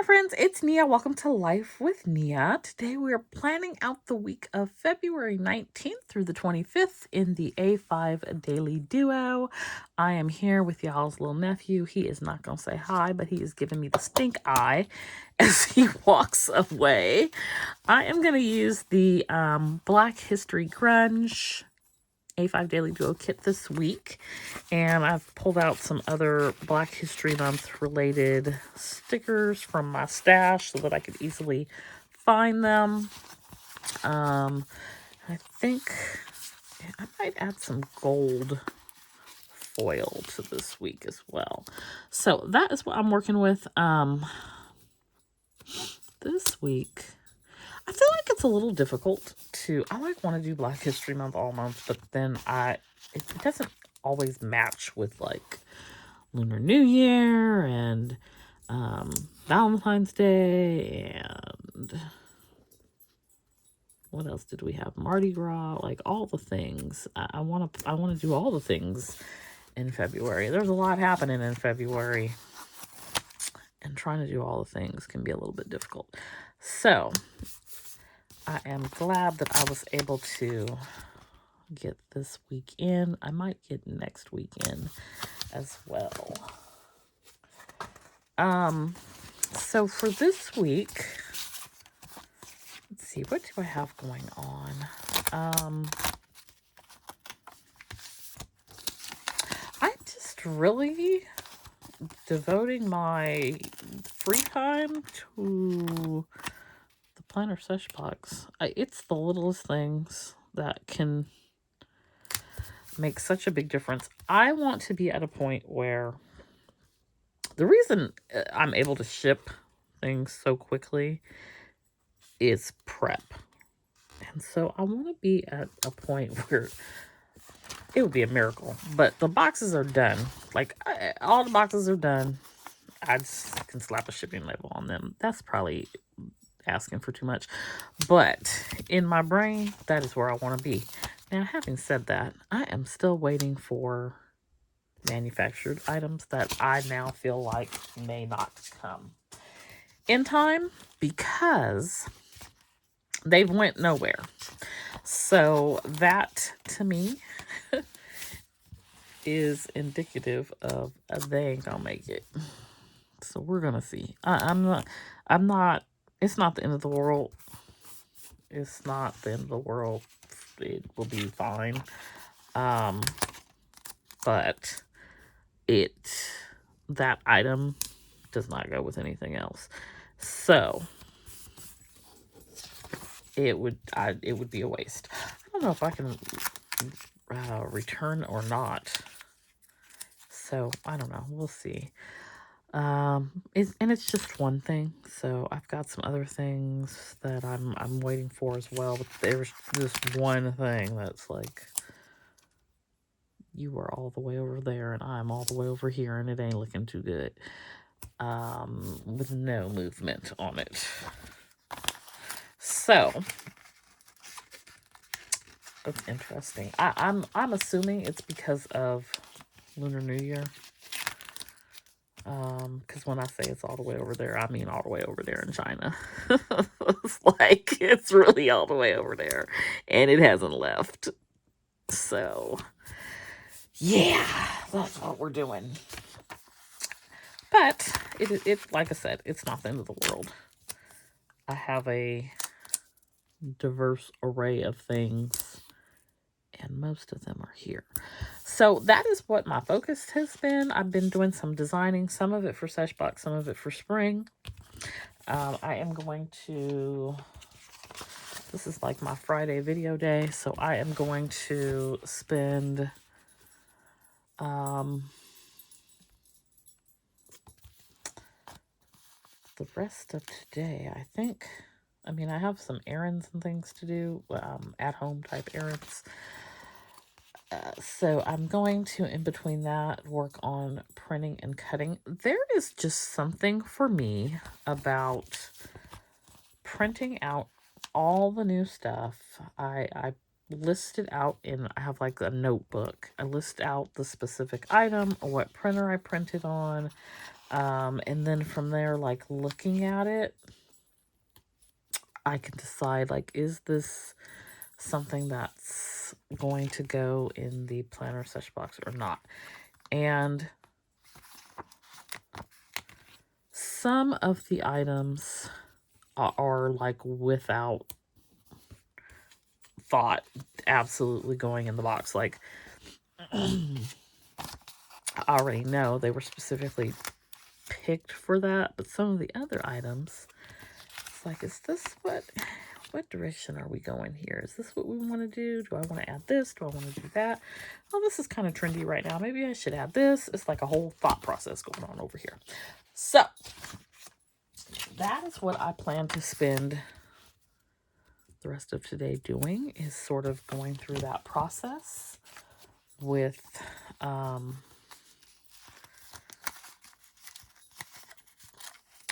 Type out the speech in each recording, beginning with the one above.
friends, it's Nia. Welcome to Life with Nia. Today we are planning out the week of February 19th through the 25th in the A5 Daily Duo. I am here with y'all's little nephew. He is not going to say hi, but he is giving me the stink eye as he walks away. I am going to use the Black History Grunge A5 Daily Duo kit this week, and I've pulled out some other Black History Month related stickers from my stash so that I could easily find them. I think I might add some gold foil to this week as well. So that is what I'm working with this week. I feel like it's a little difficult I want to do Black History Month all month, but then it doesn't always match with like Lunar New Year and Valentine's Day and what else did we have? Mardi Gras, like all the things. I want to do all the things in February. There's a lot happening in February, and trying to do all the things can be a little bit difficult. So I am glad that I was able to get this week in. I might get next week in as well. So for this week, let's see, what do I have going on? I'm just really devoting my free time to the planner sesh box. It's the littlest things that can make such a big difference. I want to be at a point where the reason I'm able to ship things so quickly is prep. And so I want to be at a point where it would be a miracle, but the boxes are done. Like, all the boxes are done. I just can slap a shipping label on them. That's probably asking for too much. But in my brain, that is where I want to be. Now, having said that, I am still waiting for manufactured items that I now feel like may not come in time because they've went nowhere. So that, to me, is indicative of they ain't gonna make it. So we're gonna see. I'm not, it's not the end of the world. It's not the end of the world. It will be fine. But that item does not go with anything else. So it would be a waste. I don't know if I can return or not. So I don't know. We'll see. And it's just one thing. So I've got some other things that I'm waiting for as well. But there's just one thing that's like, you are all the way over there and I'm all the way over here and it ain't looking too good. With no movement on it. So that's interesting. I'm assuming it's because of Lunar New Year. Because when I say it's all the way over there, I mean all the way over there in China. It's like, it's really all the way over there. And it hasn't left. So, yeah, that's what we're doing. But, it like I said, it's not the end of the world. I have a diverse array of things. And most of them are here. So that is what my focus has been. I've been doing some designing, some of it for Seshbox, some of it for spring. I am going to, this is like my Friday video day, so I am going to spend the rest of today, I think. I mean, I have some errands and things to do, at-home type errands. So I'm going to, in between that, work on printing and cutting. There is just something for me about printing out all the new stuff. I list it out I have like a notebook. I list out the specific item, or what printer I printed on, And then from there, like looking at it, I can decide, like, is this something that's going to go in the planner sesh box or not? And some of the items are like without thought absolutely going in the box. Like, I already know they were specifically picked for that, but some of the other items, it's like, is this what direction are we going here? Is this what we want to do? Do I want to add this? Do I want to do that? Oh, this is kind of trendy right now. Maybe I should add this. It's like a whole thought process going on over here. So that is what I plan to spend the rest of today doing, is sort of going through that process with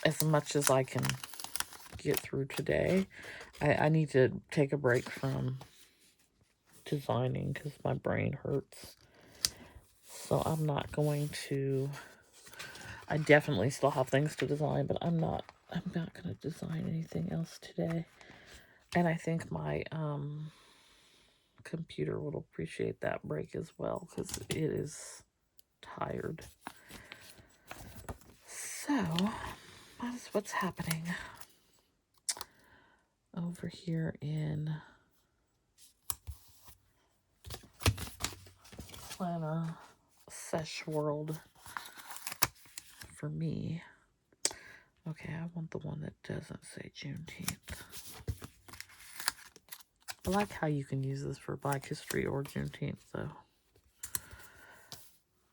as much as I can get through today. I need to take a break from designing because my brain hurts. So I'm not going to, I definitely still have things to design, but I'm not going to design anything else today. And I think my computer will appreciate that break as well, because it is tired. So that is what's happening over here in planner sesh world for me. Okay, I want the one that doesn't say Juneteenth. I like how you can use this for Black History or Juneteenth, though.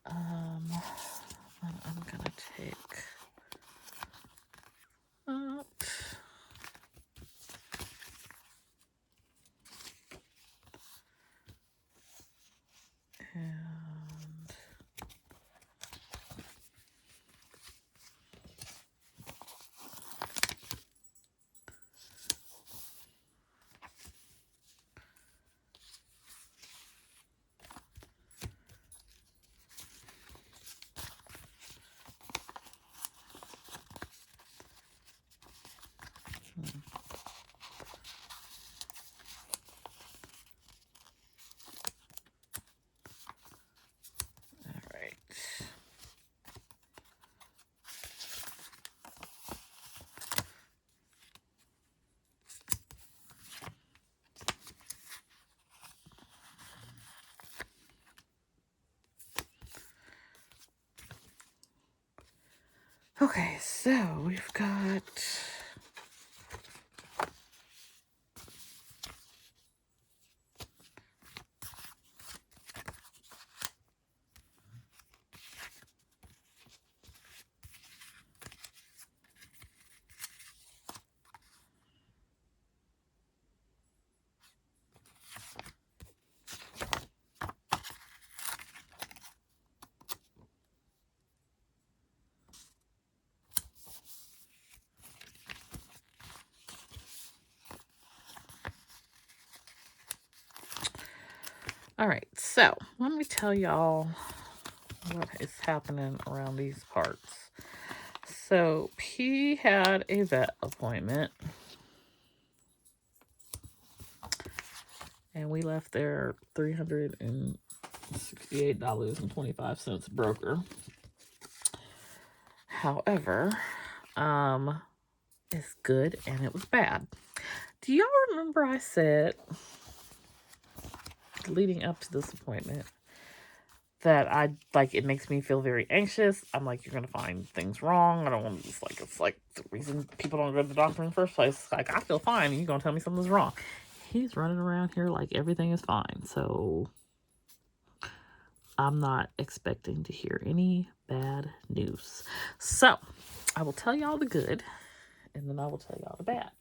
I'm gonna take out and all right. Okay, so we've got all right, so let me tell y'all what is happening around these parts. So P had a vet appointment, and we left there $368.25 broker. However, it's good and it was bad. Do y'all remember I said leading up to this appointment that I like, it makes me feel very anxious. I'm like, you're gonna find things wrong. I don't want to, it's like the reason people don't go to the doctor in the first place. Like, I feel fine and you're gonna tell me something's wrong. He's running around here like everything is fine. So I'm not expecting to hear any bad news. So I will tell y'all the good, and then I will tell y'all the bad.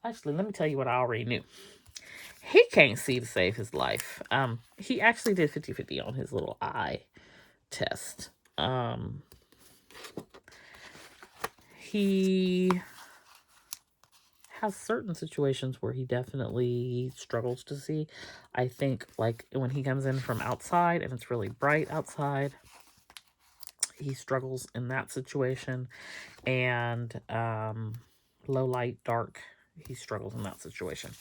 Actually, let me tell you what I already knew. He can't see to save his life. He actually did 50-50 on his little eye test. He has certain situations where he definitely struggles to see. I think, like, when he comes in from outside and it's really bright outside, he struggles in that situation. And low light, dark, he struggles in that situation.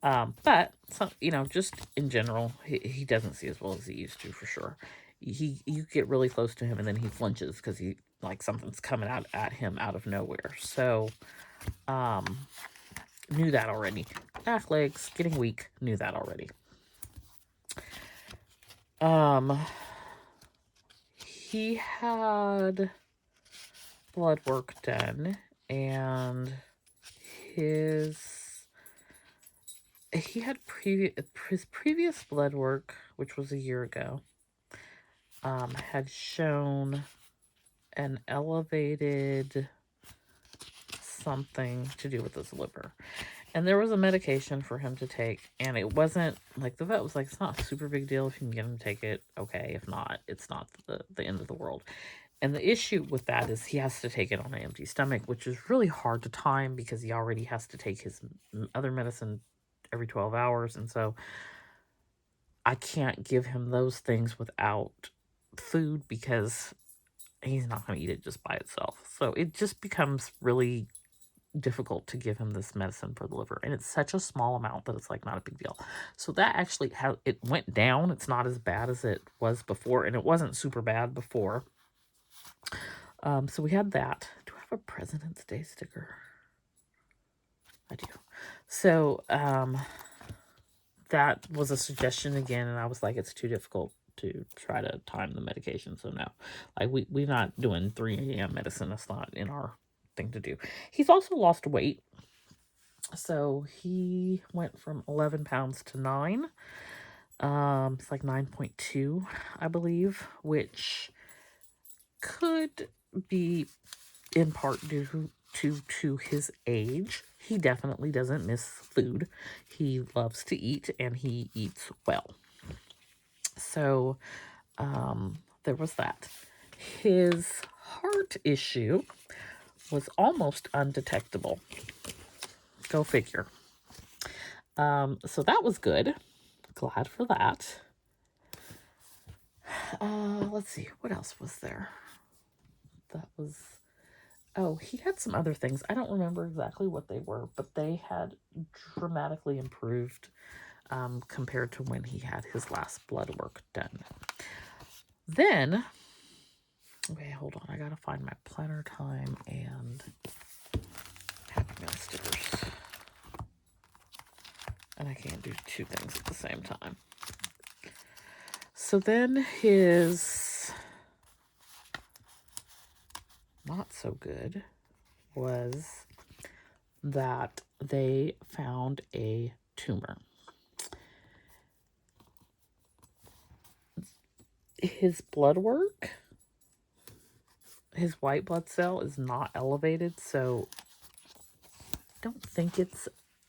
But some, just in general, he doesn't see as well as he used to, for sure. You get really close to him and then he flinches because he like something's coming out at him out of nowhere. So knew that already. Back legs getting weak, knew that already. He had blood work done, and he had his previous blood work, which was a year ago, had shown an elevated something to do with his liver. And there was a medication for him to take, and it wasn't, like, the vet was like, it's not a super big deal if you can get him to take it, okay. If not, it's not the end of the world. And the issue with that is he has to take it on an empty stomach, which is really hard to time because he already has to take his other medicine every 12 hours. And so I can't give him those things without food because he's not going to eat it just by itself. So it just becomes really difficult to give him this medicine for the liver, and it's such a small amount that it's like not a big deal. So that actually it went down. It's not as bad as it was before, and it wasn't super bad before. So we had that. Do I have a President's Day sticker? I do. So that was a suggestion again, and I was like, it's too difficult to try to time the medication. So no, like we're not doing 3 a.m. medicine. That's not in our thing to do. He's also lost weight. So he went from 11 pounds to 9. It's like 9.2, I believe, which could be in part due to his age. He definitely doesn't miss food. He loves to eat, and he eats well. So there was that. His heart issue was almost undetectable. Go figure. So that was good. Glad for that. Let's see. What else was there? That was... Oh, he had some other things. I don't remember exactly what they were, but they had dramatically improved compared to when he had his last blood work done. Then... Okay, hold on. I gotta find my planner time and Happy Meal stickers. And I can't do 2 things at the same time. So then his not so good was that they found a tumor. His blood work, his white blood cell is not elevated, so I don't think it's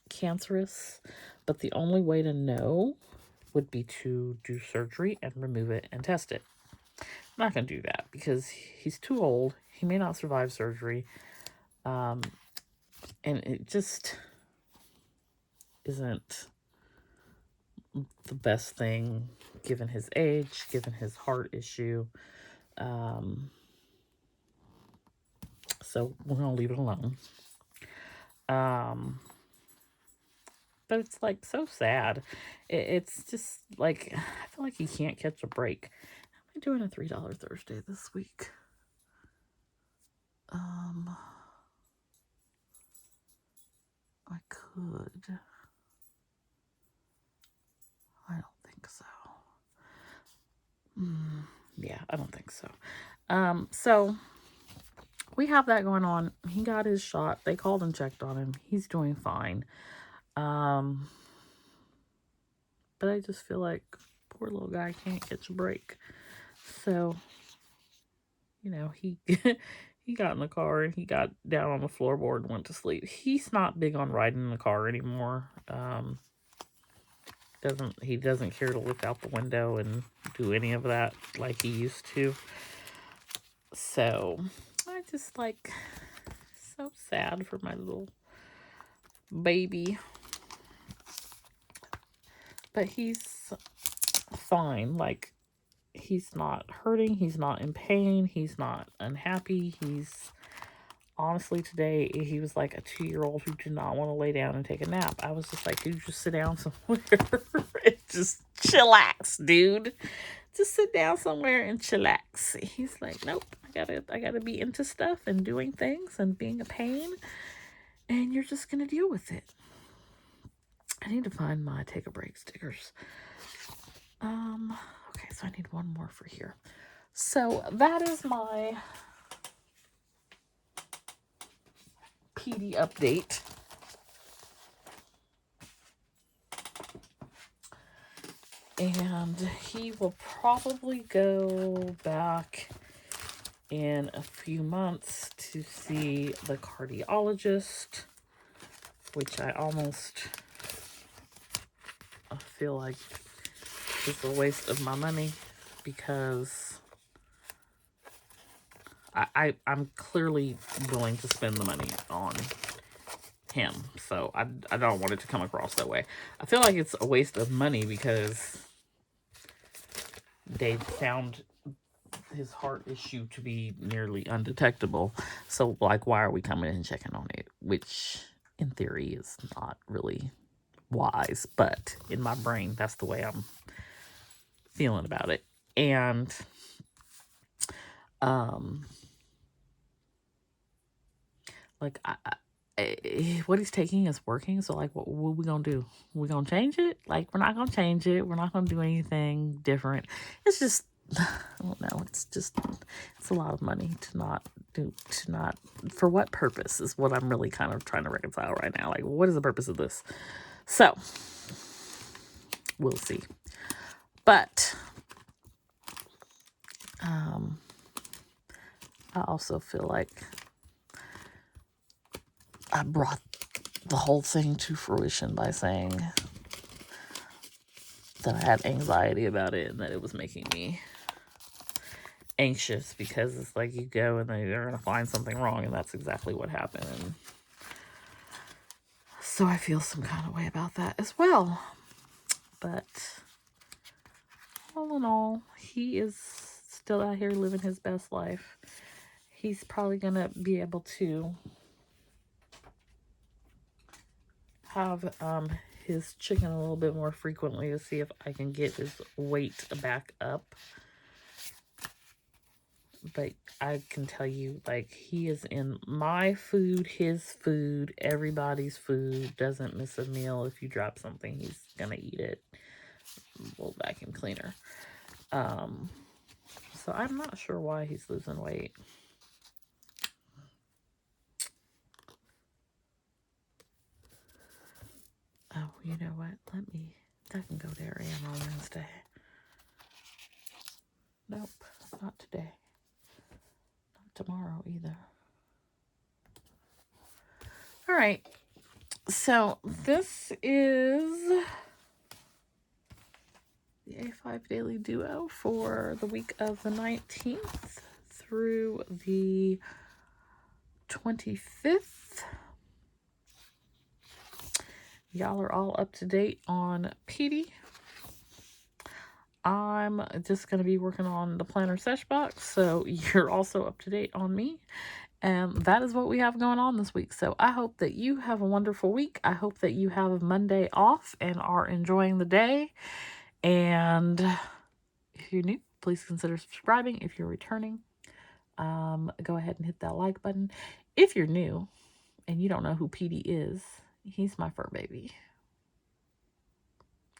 cancerous, but the only way to know would be to do surgery and remove it and test it. I'm not going to do that because he's too old. He may not survive surgery. And it just isn't the best thing given his age, given his heart issue. So we're going to leave it alone. But it's like so sad. It's just like, I feel like he can't catch a break. Am I doing a $3 Thursday this week? I could. I don't think so. Yeah, I don't think so. So we have that going on. He got his shot. They called and checked on him. He's doing fine. But I just feel like poor little guy can't catch a break. So, he he got in the car and he got down on the floorboard and went to sleep. He's not big on riding in the car anymore. He doesn't care to look out the window and do any of that like he used to. So I just so sad for my little baby. But he's fine. Like, he's not hurting. He's not in pain. He's not unhappy. He's honestly, today, he was like a 2-year-old who did not want to lay down and take a nap. I was just like, dude, just sit down somewhere and just chillax, dude. Just sit down somewhere and chillax. He's like, nope, I gotta be into stuff and doing things and being a pain, and you're just gonna deal with it. I need to find my take a break stickers. Okay, so I need one more for here. So that is my PD update. And he will probably go back in a few months to see the cardiologist, which I almost feel like is a waste of my money, because I'm clearly willing to spend the money on him. So I don't want it to come across that way. I feel like it's a waste of money because they found his heart issue to be nearly undetectable. So, like, why are we coming and checking on it? Which, in theory, is not really wise. But in my brain, that's the way I'm feeling about it. And, like, what he's taking is working. So, like, what we gonna do? We gonna change it? Like, we're not gonna change it. We're not gonna do anything different. It's just, I don't know. It's a lot of money for what purpose is what I'm really kind of trying to reconcile right now. Like, what is the purpose of this? So, we'll see. But, I also feel like I brought the whole thing to fruition by saying that I had anxiety about it and that it was making me anxious, because it's like you go and they're going to find something wrong, and that's exactly what happened. And so I feel some kind of way about that as well. But all in all, he is still out here living his best life. He's probably going to be able to have his chicken a little bit more frequently to see if I can get his weight back up. But I can tell you, like, he is in my food, his food, everybody's food. Doesn't miss a meal. If you drop something, he's gonna eat it. Little vacuum cleaner. So I'm not sure why he's losing weight. Oh, you know what? That can go to Ariane on Wednesday. Nope, not today. Not tomorrow either. All right. So this is the A5 Daily Duo for the week of the 19th through the 25th. Y'all are all up to date on PD. I'm just going to be working on the planner sesh box, so you're also up to date on me. And that is what we have going on this week. So I hope that you have a wonderful week. I hope that you have Monday off and are enjoying the day. And if you're new, please consider subscribing. If you're returning, go ahead and hit that like button. If you're new and you don't know who PD is, he's my fur baby.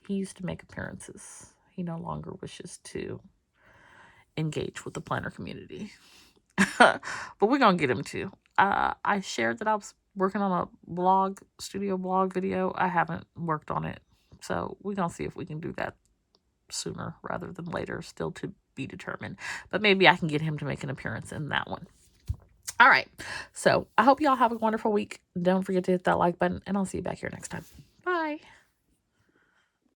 He used to make appearances. He no longer wishes to engage with the planner community. But we're going to get him to. I shared that I was working on a studio blog video. I haven't worked on it. So we're going to see if we can do that sooner rather than later. Still to be determined. But maybe I can get him to make an appearance in that one. All right. So I hope y'all have a wonderful week. Don't forget to hit that like button, and I'll see you back here next time. Bye.